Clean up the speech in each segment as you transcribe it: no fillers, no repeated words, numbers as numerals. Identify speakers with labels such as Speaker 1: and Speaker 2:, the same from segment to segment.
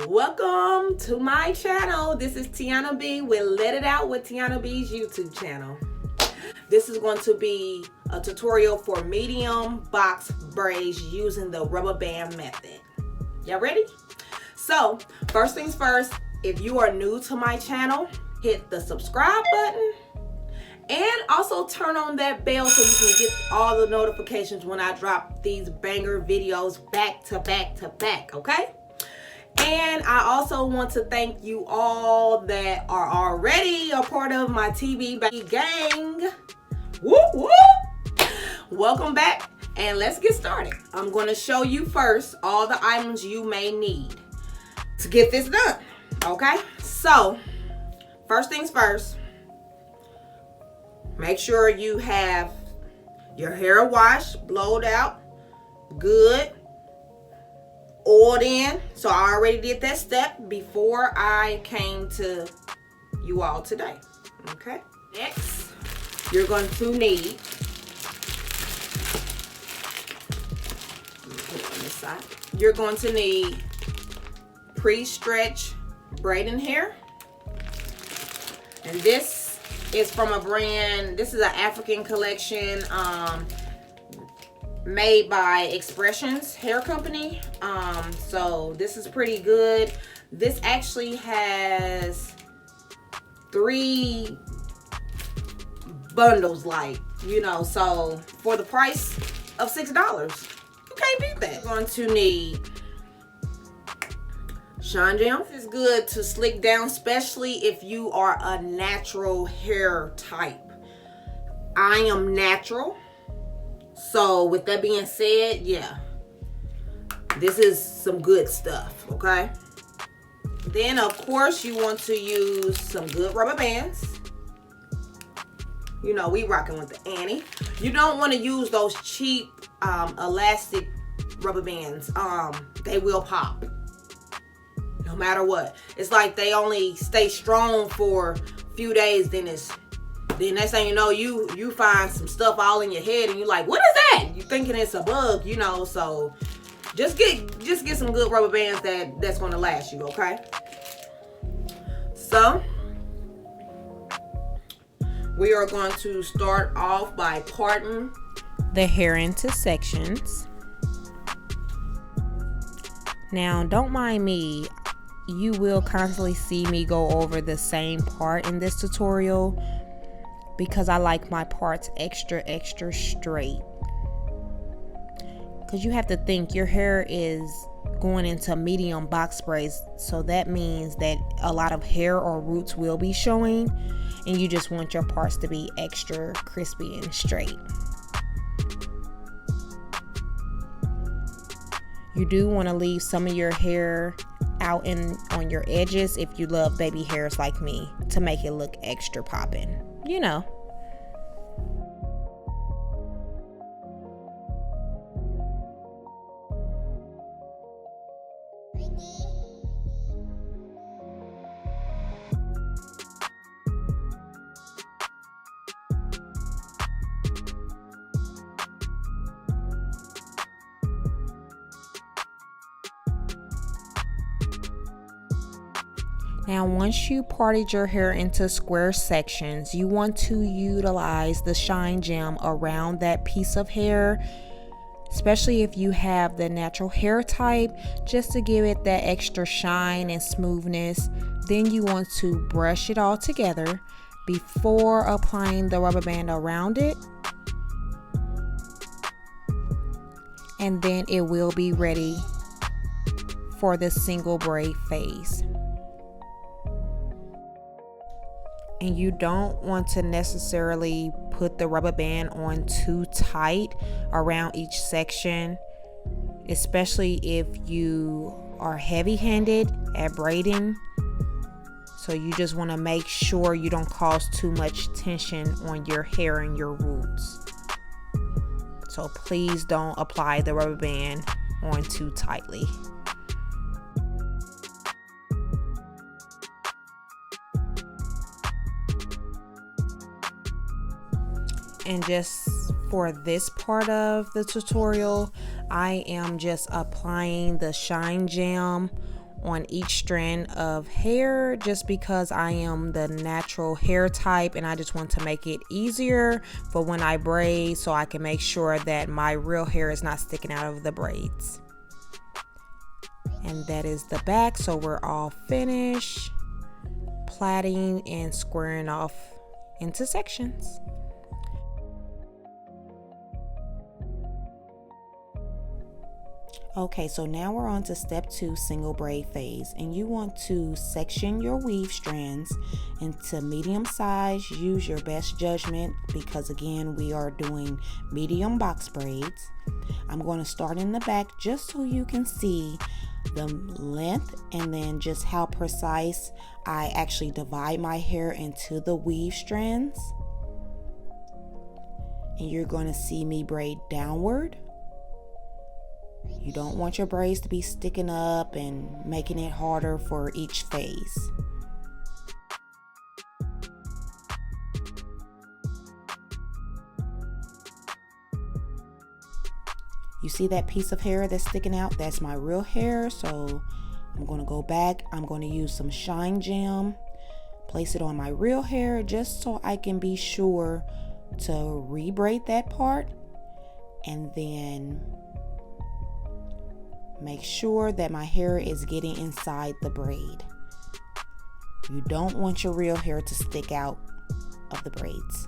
Speaker 1: Welcome to my channel. This is Tionna B with Let It Out with Tionna B's YouTube channel. This is going to be a tutorial for medium box braids using the rubber band method. Y'all ready? So first things first, if you are new to my channel, hit the subscribe button and also turn on that bell so you can get all the notifications when I drop these banger videos back to back to back, okay? And I also want to thank you all that are already a part of my TV gang. Whoop whoop! Welcome back and let's get started. I'm going to show you first all the items you may need to get this done, okay? So first things first, make sure you have your hair washed, blowed out, good, oiled in. So I already did that step before I came to you all today. Okay. Next, you're going to need, put it on this side. You're going to need pre-stretched braiding hair. And this is from a brand, this is an African collection made by X-pressions hair company. So this is pretty good. This actually has 3 bundles, like, you know, so for the price of $6, you can't beat that. You're going to need shine gel. This is good to slick down, especially if you are a natural hair type. I am natural. So with that being said, yeah, this is some good stuff, okay? Then of course you want to use some good rubber bands. You know, we rocking with the Annie. You don't want to use those cheap elastic rubber bands. They will pop no matter what. It's like they only stay strong for a few days, then next thing you know, you find some stuff all in your head and you're like, what is that? You thinking it's a bug, you know. So just get some good rubber bands that's gonna last you, okay? So we are going to start off by parting the hair into sections. Now don't mind me, you will constantly see me go over the same part in this tutorial because I like my parts extra straight. Because you have to think, your hair is going into medium box braids, so that means that a lot of hair or roots will be showing, and you just want your parts to be extra crispy and straight. You do want to leave some of your hair out on your edges if you love baby hairs like me, to make it look extra poppin', you know. Now once you parted your hair into square sections, you want to utilize the shine gem around that piece of hair, especially if you have the natural hair type, just to give it that extra shine and smoothness. Then you want to brush it all together before applying the rubber band around it, and then it will be ready for the single braid phase. And you don't want to necessarily put the rubber band on too tight around each section, especially if you are heavy-handed at braiding. So you just want to make sure you don't cause too much tension on your hair and your roots. So please don't apply the rubber band on too tightly. And just for this part of the tutorial, I am just applying the shine gem on each strand of hair, just because I am the natural hair type and I just want to make it easier for when I braid, so I can make sure that my real hair is not sticking out of the braids. And that is the back, so we're all finished plaiting and squaring off into sections. Okay, so now we're on to step 2, single braid phase, and you want to section your weave strands into medium size. Use your best judgment, because again, we are doing medium box braids. I'm going to start in the back just so you can see the length and then just how precise I actually divide my hair into the weave strands. And you're going to see me braid downward. You don't want your braids to be sticking up and making it harder for each phase. You see that piece of hair that's sticking out? That's my real hair. So I'm going to go back. I'm going to use some Shine Jam, place it on my real hair just so I can be sure to re-braid that part, and then make sure that my hair is getting inside the braid. You don't want your real hair to stick out of the braids.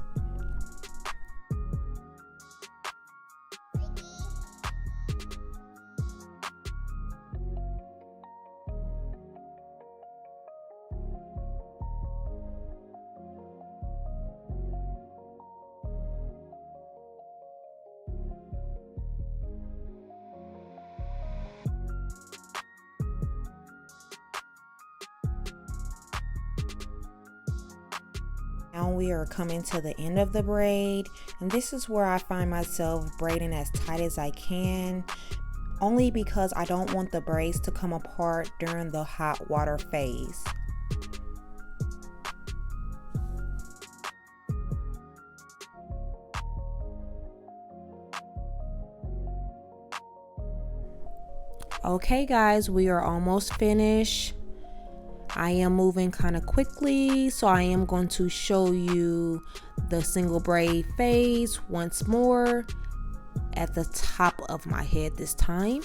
Speaker 1: Now we are coming to the end of the braid, and this is where I find myself braiding as tight as I can, only because I don't want the braids to come apart during the hot water phase. Okay guys, we are almost finished. I am moving kind of quickly, so I am going to show you the single braid phase once more at the top of my head this time,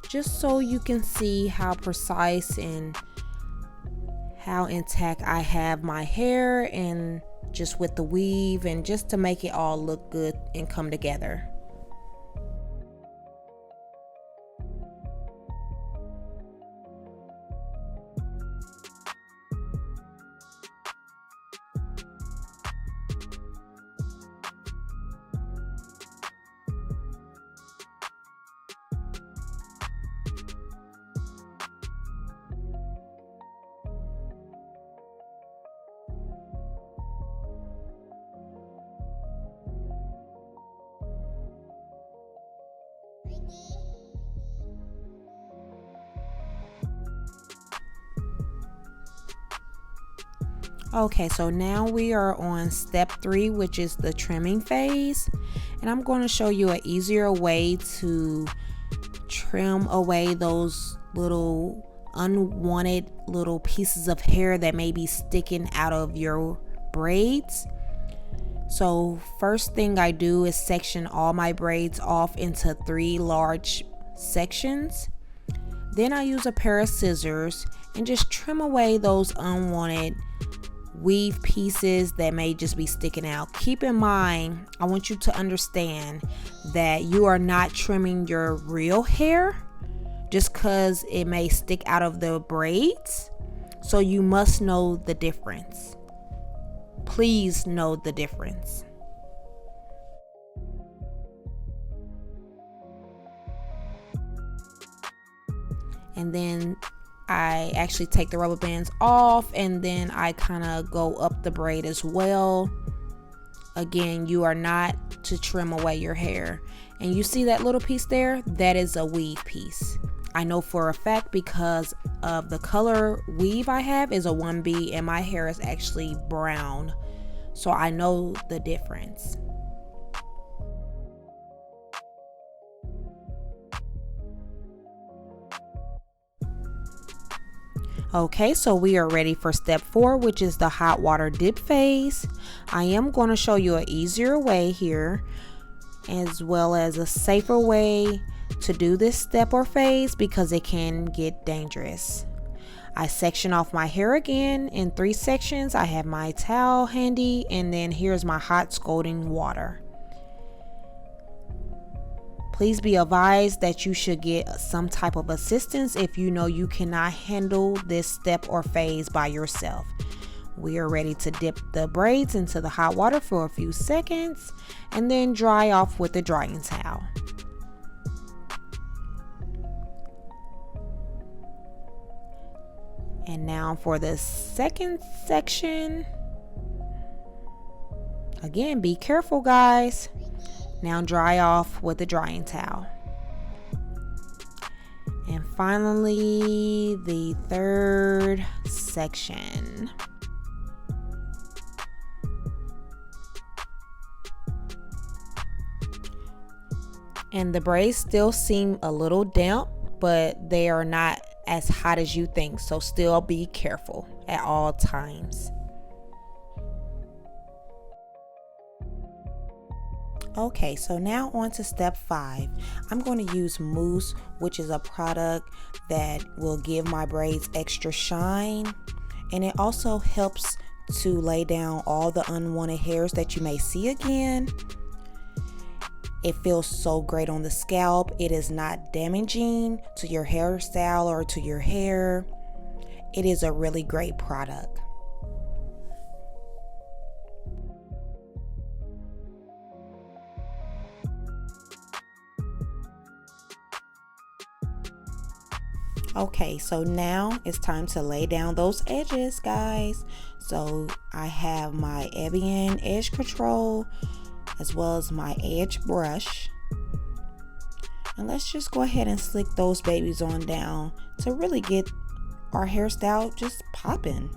Speaker 1: just so you can see how precise and how intact I have my hair, and just with the weave, and just to make it all look good and come together. Okay, so now we are on step 3, which is the trimming phase, and I'm going to show you an easier way to trim away those little unwanted little pieces of hair that may be sticking out of your braids. So first thing I do is section all my braids off into 3 large sections. Then I use a pair of scissors and just trim away those unwanted weave pieces that may just be sticking out. Keep in mind, I want you to understand that you are not trimming your real hair just because it may stick out of the braids. So you must know the difference. Please know the difference. And then I actually take the rubber bands off, and then I kind of go up the braid as well. Again, you are not to trim away your hair. And you see that little piece there? That is a weave piece. I know for a fact because of the color weave I have is a 1B, and my hair is actually brown. So I know the difference. Okay, so we are ready for step 4, which is the hot water dip phase. I am going to show you an easier way here, as well as a safer way to do this step or phase because it can get dangerous. I section off my hair again in 3 sections. I have my towel handy, and then here's my hot scalding water. Please be advised that you should get some type of assistance if you know you cannot handle this step or phase by yourself. We are ready to dip the braids into the hot water for a few seconds and then dry off with a drying towel. And now for the second section. Again, be careful, guys. Now dry off with a drying towel. And finally, the third section. And the braids still seem a little damp, but they are not as hot as you think, so still be careful at all times. Okay, so now on to step 5. I'm going to use Mousse, which is a product that will give my braids extra shine, and it also helps to lay down all the unwanted hairs that you may see again. It feels so great on the scalp. It is not damaging to your hairstyle or to your hair. It is a really great product. Okay, so now it's time to lay down those edges, guys. So I have my Ebin edge control as well as my edge brush. And let's just go ahead and slick those babies on down to really get our hairstyle just popping.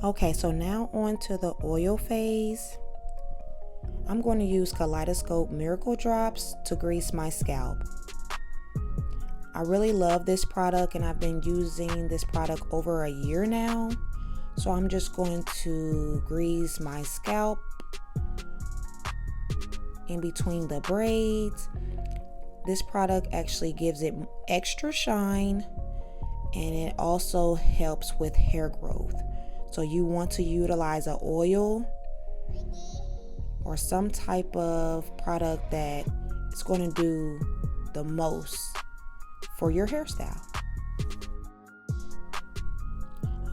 Speaker 1: Okay, so now on to the oil phase. I'm going to use Kaleidoscope Miracle Drops to grease my scalp. I really love this product and I've been using this product over a year now. So I'm just going to grease my scalp in between the braids. This product actually gives it extra shine and it also helps with hair growth. So you want to utilize an oil or some type of product that is going to do the most for your hairstyle.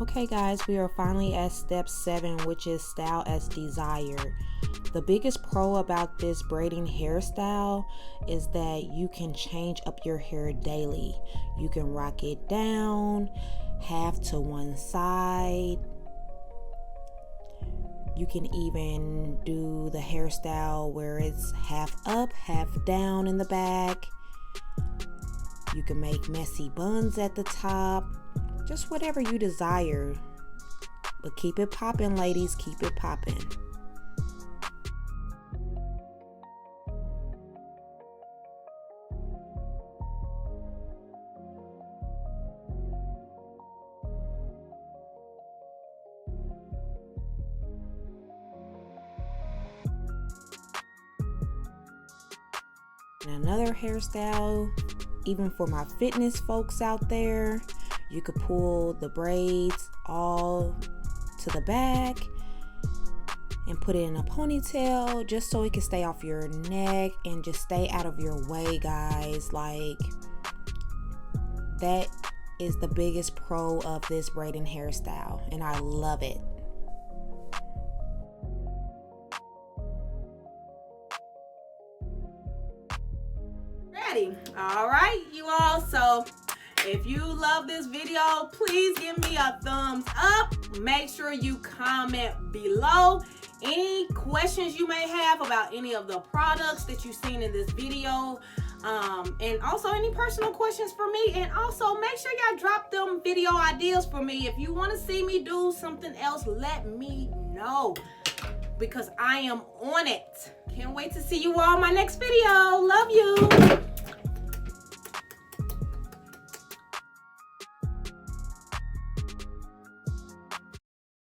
Speaker 1: Okay guys, we are finally at step 7, which is style as desired. The biggest pro about this braiding hairstyle is that you can change up your hair daily. You can rock it down, half to one side. You can even do the hairstyle where it's half up, half down in the back. You can make messy buns at the top. Just whatever you desire. But keep it poppin', ladies. Keep it poppin'. And another hairstyle, even for my fitness folks out there, you could pull the braids all to the back and put it in a ponytail just so it can stay off your neck and just stay out of your way, guys. Like, that is the biggest pro of this braiding hairstyle and I love it.
Speaker 2: All right, you all, so
Speaker 1: If you love this video, please give me a thumbs up. Make sure you comment below any questions you may have about any of the products that you've seen in this video. And also any personal questions for me. And also make sure y'all drop them video ideas for me. If you want to see me do something else, let me know, because I am on it. Can't wait to see you all in my next video. Love you.